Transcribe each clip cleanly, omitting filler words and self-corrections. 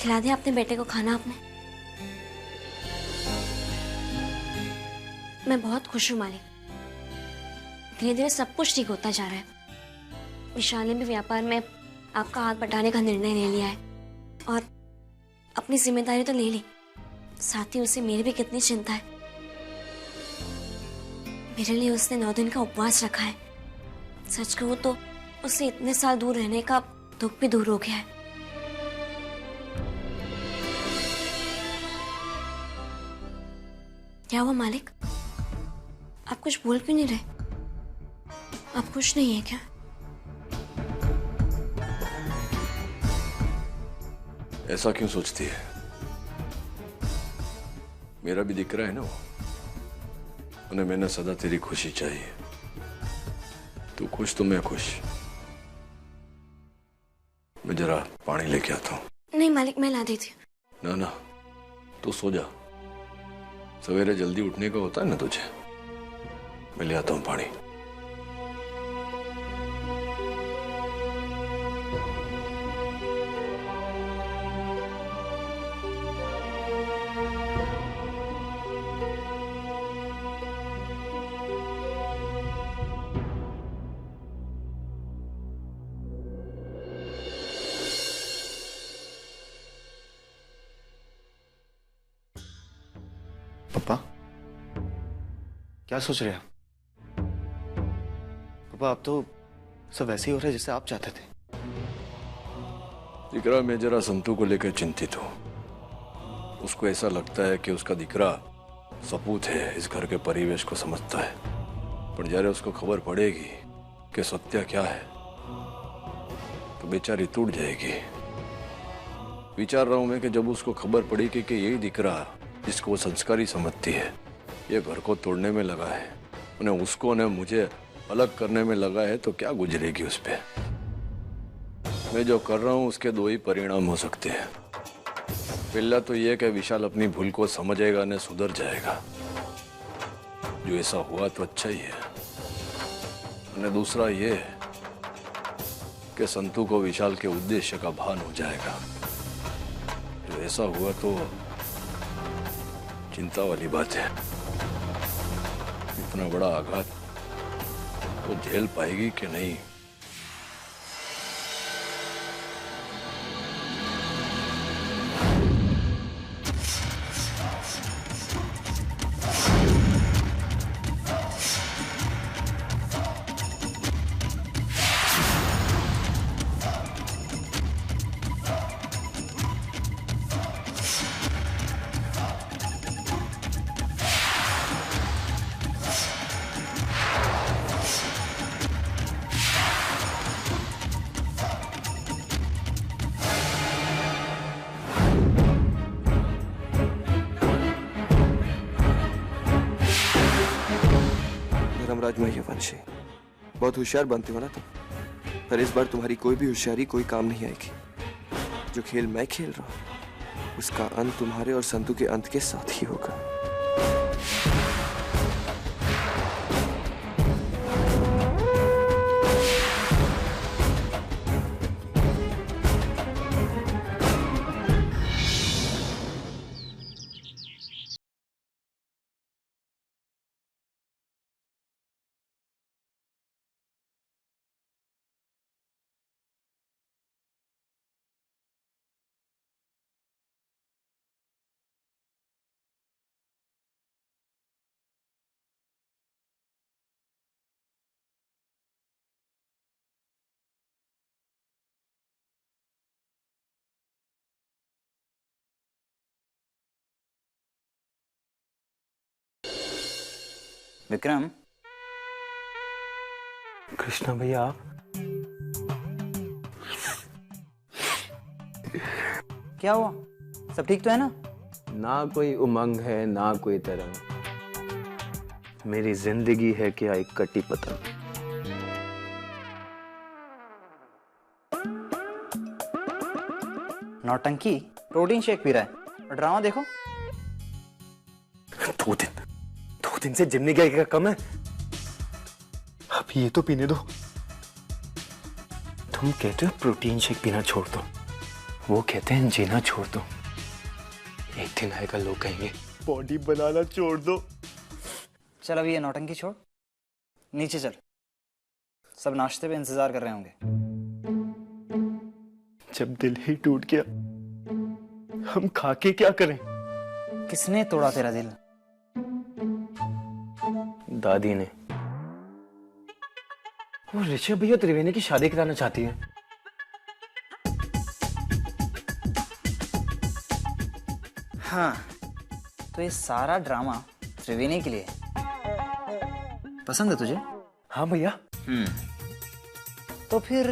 खिला दिया अपने बेटे को खाना आपने? मैं बहुत खुश हूँ मालिक। धीरे धीरे सब कुछ ठीक होता जा रहा है। विशाल ने भी व्यापार में आपका हाथ बटाने का निर्णय ले लिया है और अपनी जिम्मेदारी तो ले ली, साथ ही उसे मेरी भी कितनी चिंता है। मेरे लिए उसने 9 दिन का उपवास रखा है। सच कहूं तो उससे इतने साल दूर रहने का दुख भी दूर हो गया है। क्या हुआ मालिक? आप कुछ बोल क्यों नहीं रहे? आप खुश नहीं है क्या? ऐसा क्यों सोचती है? मेरा भी दिख रहा है ना वो। उन्हें मैंने सदा तेरी खुशी चाहिए। तू खुश तो मैं खुश। मैं जरा पानी लेके आता हूँ। नहीं मालिक, मैं ला देती हूँ। ना ना, तू सो जा। सवेरे जल्दी उठने का होता है ना तुझे। मैं ले आता हूँ पानी। पापा, क्या सोच रहे हैं आप? पापा, आप तो सब वैसे ही हो रहा है जैसे आप चाहते थे। दिकरा, मैं जरा संतू को लेकर चिंतित हूँ। उसको ऐसा लगता है कि उसका दिकरा सपूत है, इस घर के परिवेश को समझता है। पर जरा उसको खबर पड़ेगी कि सत्य क्या है तो बेचारी टूट जाएगी। विचार रहा हूं मैं कि जब उसको खबर पड़ेगी कि यही दिकरा जिसको वो संस्कारी समझती है ये घर को तोड़ने में लगा है, उन्हें उसको ने मुझे अलग करने में लगा है, तो क्या गुजरेगी उस पे। मैं जो कर रहा हूं उसके 2 ही परिणाम हो सकते हैं। पहला तो ये कि विशाल अपनी भूल को समझेगा न सुधर जाएगा। जो ऐसा हुआ तो अच्छा ही है। और दूसरा ये कि संतू को विशाल के उद्देश्य का भान हो जाएगा। जो ऐसा हुआ तो चिंता वाली बात है। इतना बड़ा आघात वो झेल पाएगी कि नहीं। धर्मराज मह्यवंशी, बहुत होशियार बनते हो ना तुम, पर इस बार तुम्हारी कोई भी होशियारी कोई काम नहीं आएगी। जो खेल मैं खेल रहा हूं उसका अंत तुम्हारे और संतू के अंत के साथ ही होगा। विक्रम। कृष्णा भैया, आप? क्या हुआ? सब ठीक तो है ना? ना कोई उमंग है ना कोई तरंग। मेरी जिंदगी है क्या एक कटी पतंग। नौटंकी। प्रोटीन शेक पी रहा है और ड्रामा देखो। 2 दिन से जिम नहीं गया, क्या कम है? अब ये तो पीने दो। तुम कहते हो प्रोटीन शेक पीना छोड़ दो, वो कहते हैं जीना छोड़ दो, एक दिन आएगा लोग कहेंगे बॉडी बनाना छोड़ दो। चल अभी ये नौटंकी छोड़, नीचे चल, सब नाश्ते पे इंतजार कर रहे होंगे। जब दिल ही टूट गया, हम खा के क्या करें? किसने तोड़ा तेरा दिल? दादी ने। वो ऋषभ भैया त्रिवेणी की शादी कराना चाहती है। हाँ, तो ये सारा ड्रामा त्रिवेणी के लिए पसंद है तुझे? हाँ भैया। तो फिर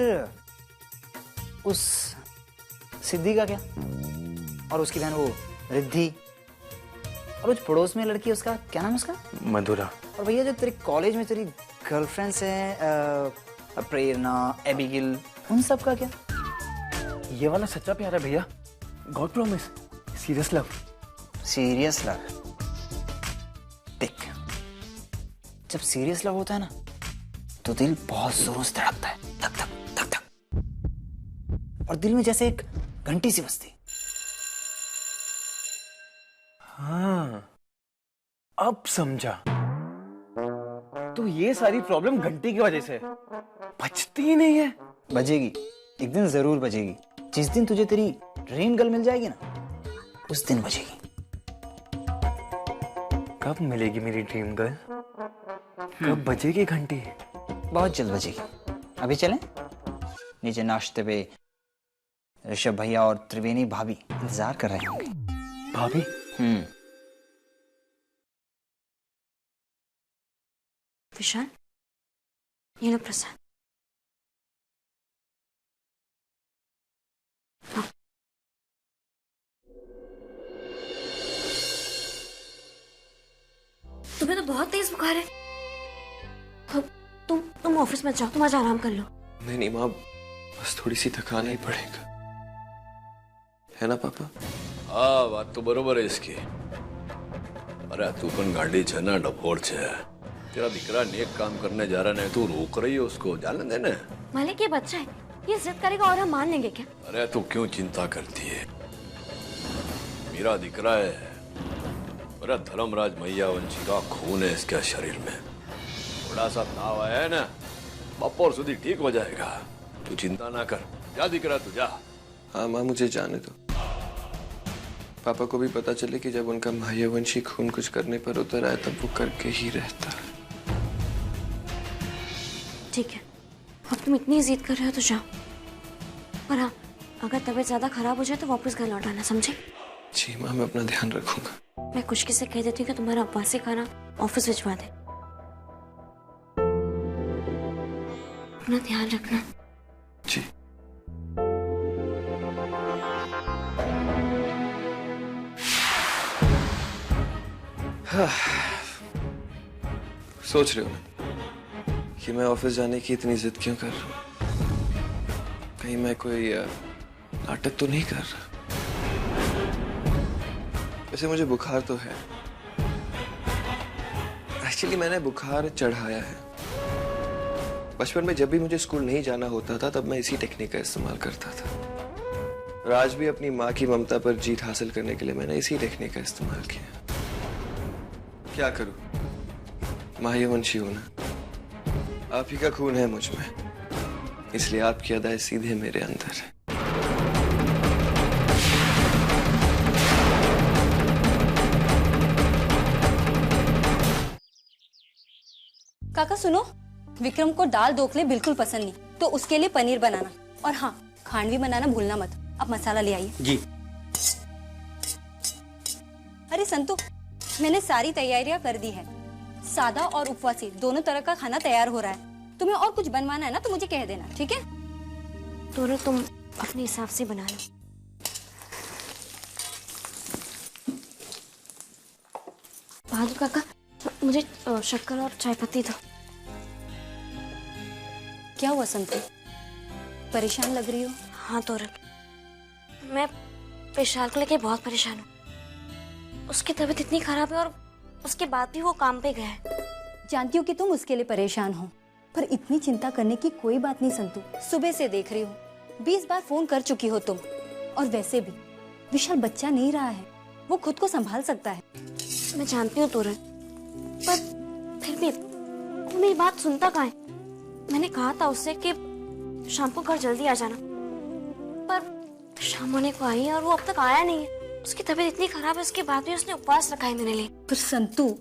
उस सिद्धि का क्या? और उसकी बहन वो रिद्धि, और उस पड़ोस में लड़की, उसका क्या नाम है उसका? मधुरा। और भैया जो तेरे कॉलेज में तेरी गर्लफ्रेंड्स हैं, प्रेरणा, एबिगिल, उन सब का क्या? ये वाला सच्चा प्यार है भैया, God promise, serious love. Serious love? देख, जब सीरियस लव होता है ना, तो दिल बहुत जोरों से धड़कता है, धक धक धक धक, और दिल में जैसे एक घंटी सी बजती। हाँ, अब समझा। तो ये सारी प्रॉब्लम घंटी की वजह से बजती ही नहीं है। बजेगी, एक दिन जरूर बजेगी। जिस दिन तुझे तेरी ड्रीम गर्ल मिल जाएगी ना, उस दिन बजेगी। कब मिलेगी मेरी ड्रीम गर्ल? कब बजेगी घंटी? बहुत जल्द बजेगी। अभी चलें? नीचे नाश्ते पे ऋषभ भैया और त्रिवेणी भाभी इंतजार कर रहे होंगे। भाभी? विशाल, ये लो प्रसाद। हाँ। तुम्हें तो बहुत तेज बुखार है। अब तुम ऑफिस में जाओ, तुम आज आराम कर लो। नहीं माँ, बस थोड़ी सी थकाना ही पड़ेगा, है ना पापा? हाँ, बात तो बरोबर है इसकी। अरे तू पण गाड़ी छे ना, डफोर छे। तेरा दिकरा नेक काम करने जा रहा है, तू रोक रही है उसको, जाने देने। मालिक ये बच्चा है, ये जिद करेगा और हम मान लेंगे क्या? अरे तू क्यों चिंता करती है? मेरा दिकरा है, अरे धर्मराज मैयावंशी का खून है इसके शरीर में। थोड़ा सा ताव आया है ना, बपोर सुधी ठीक हो जाएगा। तू चिंता ना कर, जा दिकरा तू जा। हाँ माँ, मुझे जाने दो। पापा को भी पता चले कि जब उनका मायावंशी खून कुछ करने पर उतर आए तब वो करके ही रहता है। ठीक है, अब तुम इतनी जिद कर रहे हो तो जाओ। और हाँ, अगर तबीयत ज्यादा खराब हो जाए तो वापस घर लौट आना, समझे? जी माँ, मैं अपना ध्यान रखूंगा। मैं कुछ किसी से कह देती हूँ कि तुम्हारा उपवासी खाना ऑफिस भिजवा दे। अपना ध्यान रखना। जी। हाँ। सोच रहे हो ना कि मैं ऑफिस जाने की इतनी जिद क्यों कर रहा हूँ? कहीं मैं कोई नाटक तो नहीं कर रहा? वैसे मुझे बुखार तो है। एक्चुअली मैंने बुखार चढ़ाया है। बचपन में जब भी मुझे स्कूल नहीं जाना होता था तब मैं इसी टेक्निक का इस्तेमाल करता था। और आज भी अपनी माँ की ममता पर जीत हासिल करने के लिए मैंने इसी टेक्निक का इस्तेमाल किया। क्या करूं? मायावंशी हूं ना, आप ही का खून है मुझ में, इसलिए आपकी अदाएं सीधे मेरे अंदर है। काका सुनो, विक्रम को दाल दोखले बिल्कुल पसंद नहीं, तो उसके लिए पनीर बनाना, और हाँ, खांडवी बनाना भूलना मत। अब मसाला ले आइए। जी। अरे संतु, मैंने सारी तैयारियां कर दी है। सादा और उपवासी दोनों तरह का खाना तैयार हो रहा है। तुम्हें और कुछ बनवाना है ना तो मुझे कह देना, ठीक है? दोनों तुम अपने हिसाब से बना लो। बहादुर काका, मुझे शक्कर और चाय पत्ती दो। क्या हुआ संतु, परेशान लग रही हो? हाँ तोरल, मैं विशाल को लेके बहुत परेशान हूँ। उसकी तबीयत इतनी खराब है और उसके बाद भी वो काम पे गया है। जानती हूँ कि तुम उसके लिए परेशान हो, पर इतनी चिंता करने की कोई बात नहीं संतु। सुबह से देख रही हूँ, 20 बार फोन कर चुकी हो तुम। और वैसे भी विशाल बच्चा नहीं रहा है, वो खुद को संभाल सकता है। मैं जानती हूँ तोरण, पर फिर भी वो मेरी बात सुनता कहाँ है। मैंने कहा था उससे कि शाम को घर जल्दी आ जाना, पर शाम होने को आई है और वो अब तक आया नहीं है। उसकी तबीयत इतनी खराब है, उसके बाद भी उसने उपवास रखा है मेरे लिए। पर संतु,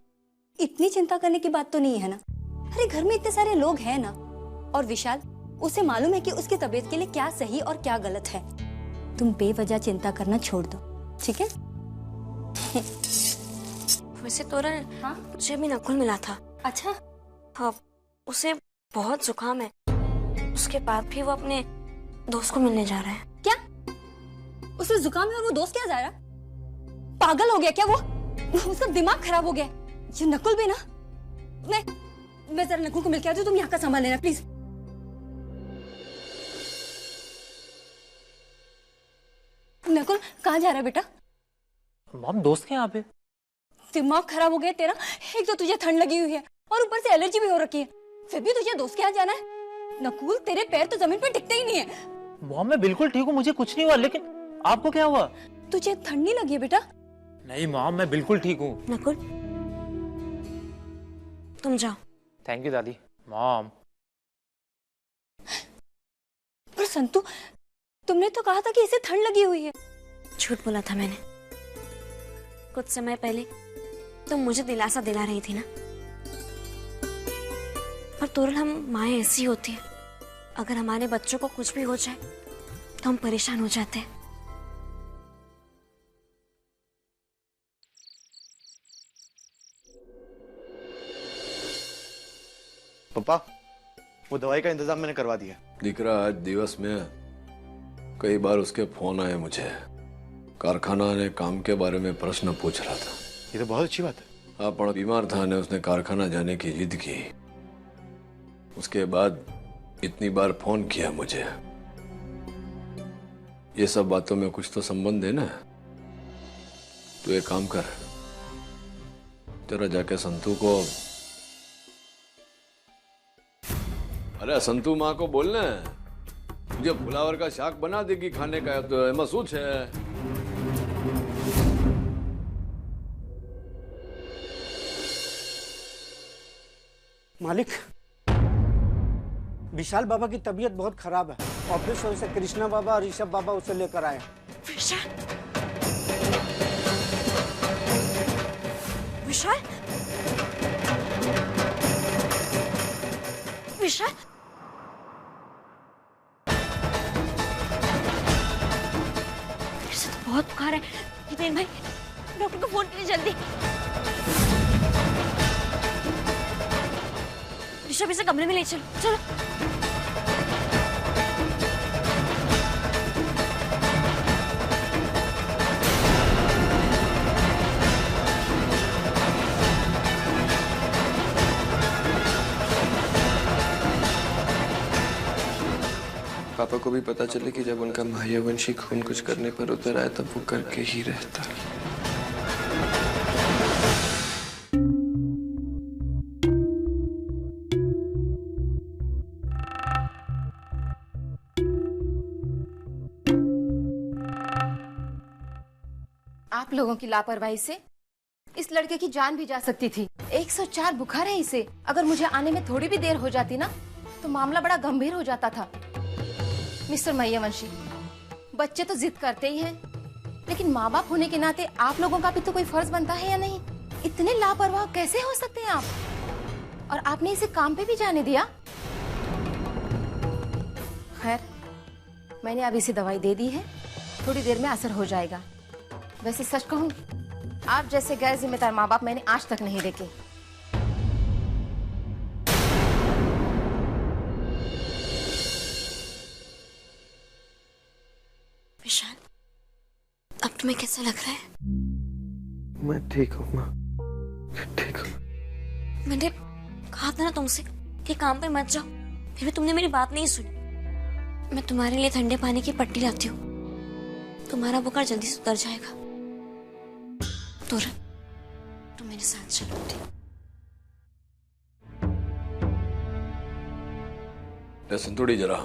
इतनी चिंता करने की बात तो नहीं है ना। अरे घर में इतने सारे लोग हैं ना, और विशाल, उसे मालूम है कि उसकी तबीयत के लिए क्या सही और क्या गलत है। तुम बेवजह चिंता करना छोड़ दो, ठीक है? वैसे तोरण, हाँ? मुझे भी नकुल मिला था। अच्छा। हाँ, उसे बहुत जुकाम है। उसके बाद भी वो अपने दोस्त को मिलने जा रहा है। क्या? उसे जुकाम है और वो दोस्त क्या जा रहा? पागल हो गया क्या वो? उसका दिमाग खराब हो गया। ये नकुल भी ना। मैं जरा नकुल को मिल के आती हूँ, तुम यहाँ का संभाल लेना प्लीज। नकुल, कहाँ जा रहा है बेटा? मॉम, दोस्त के यहाँ पे। दिमाग खराब हो गया तेरा। एक तो तुझे ठंड लगी हुई है और ऊपर से एलर्जी भी हो रखी है, फिर भी तुझे दोस्त के यहाँ जाना है? नकुल, तेरे पैर तो जमीन पे टिकते ही नहीं है। मॉम, मैं बिल्कुल ठीक हूँ, मुझे कुछ नहीं हुआ, लेकिन आपको क्या हुआ? तुझे ठंड नहीं लगी है बेटा? नहीं मॉम, मैं बिल्कुल ठीक हूँ। नकुल, तुम जाओ। थैंक यू दादी। मॉम। पर संतु, तुमने तो कहा था कि इसे ठंड लगी हुई है। झूठ बोला था मैंने। कुछ समय पहले तुम मुझे दिलासा दिला रही थी ना। पर तोरण, हम माएँ ऐसी होती है, अगर हमारे बच्चों को कुछ भी हो जाए तो हम परेशान हो जाते हैं। पापा, वो दवाई का इंतजाम मैंने करवा दिया। दिकरा आज दिवस में कई बार उसके फोन आए मुझे। कारखाना ने काम के बारे में प्रश्न पूछ रहा था। ये तो बहुत अच्छी बात है। हाँ, पण बीमार था ने उसने कारखाना जाने की जिद की। उसके बाद इतनी बार फोन किया मुझे। ये सब बातों में कुछ तो संबंध है ना। तू एक काम कर, तेरा जाके संतू को, अरे संतू माँ को बोलना है मुझे फुलावर का शाक बना देगी खाने का, तो महसूस है। मालिक, विशाल बाबा की तबीयत बहुत खराब है। ऑफिस से कृष्णा बाबा और ऋषभ बाबा उसे लेकर आए। विशाल? विशाल? विशाल? मेरे से तो बहुत बुखार है। हितेन भाई, डॉक्टर को फोन कीजिए जल्दी। ऋषभ, इसे कमरे में ले चलो। चलो। पापा को भी पता चले कि जब उनका मायावंशी खून कुछ करने पर उतर आए तब वो करके ही रहता। आप लोगों की लापरवाही से इस लड़के की जान भी जा सकती थी। 104 बुखार है इसे। अगर मुझे आने में थोड़ी भी देर हो जाती ना, तो मामला बड़ा गंभीर हो जाता था। मिस्टर मैयावंशी, बच्चे तो जिद करते ही हैं, लेकिन माँ बाप होने के नाते आप लोगों का भी तो कोई फर्ज बनता है या नहीं? इतने लापरवाह कैसे हो सकते हैं आप? और आपने इसे काम पे भी जाने दिया। खैर, मैंने अब इसे दवाई दे दी है, थोड़ी देर में असर हो जाएगा। वैसे सच कहूं, आप जैसे गैर जिम्मेदार माँ बाप मैंने आज तक नहीं देखे। विशाल, अब तुम्हें कैसा लग रहा है? मैं ठीक हूँ माँ, ठीक हूँ। मैंने कहा था ना तुमसे कि काम पे मत जाओ, फिर भी तुमने मेरी बात नहीं सुनी। मैं तुम्हारे लिए ठंडे पानी की पट्टी लाती हूँ, तुम्हारा बुखार जल्दी से उतर जाएगा। तोरण, तुम मेरे साथ चलो। संतोड़ी जरा।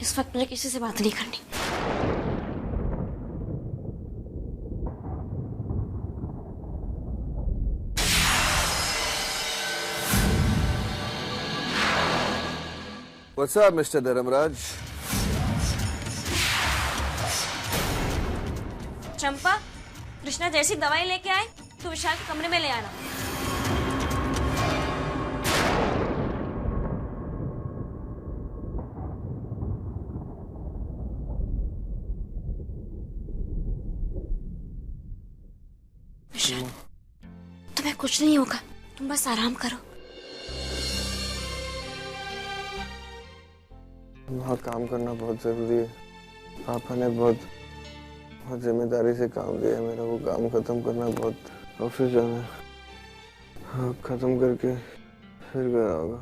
इस वक्त मुझे किसी से बात नहीं करनी। What's up, Mr. धर्मराज? चंपा, कृष्णा जैसी दवाई लेके आए तो विशाल के कमरे में ले आना। विशाल, तुम्हें कुछ नहीं होगा, तुम बस आराम करो। वहाँ काम करना बहुत जरूरी है। पापा ने बहुत जिम्मेदारी से काम दिया है मेरा। वो काम खत्म करना बहुत, ऑफिस जाना है। हाँ, खत्म करके फिर गया होगा।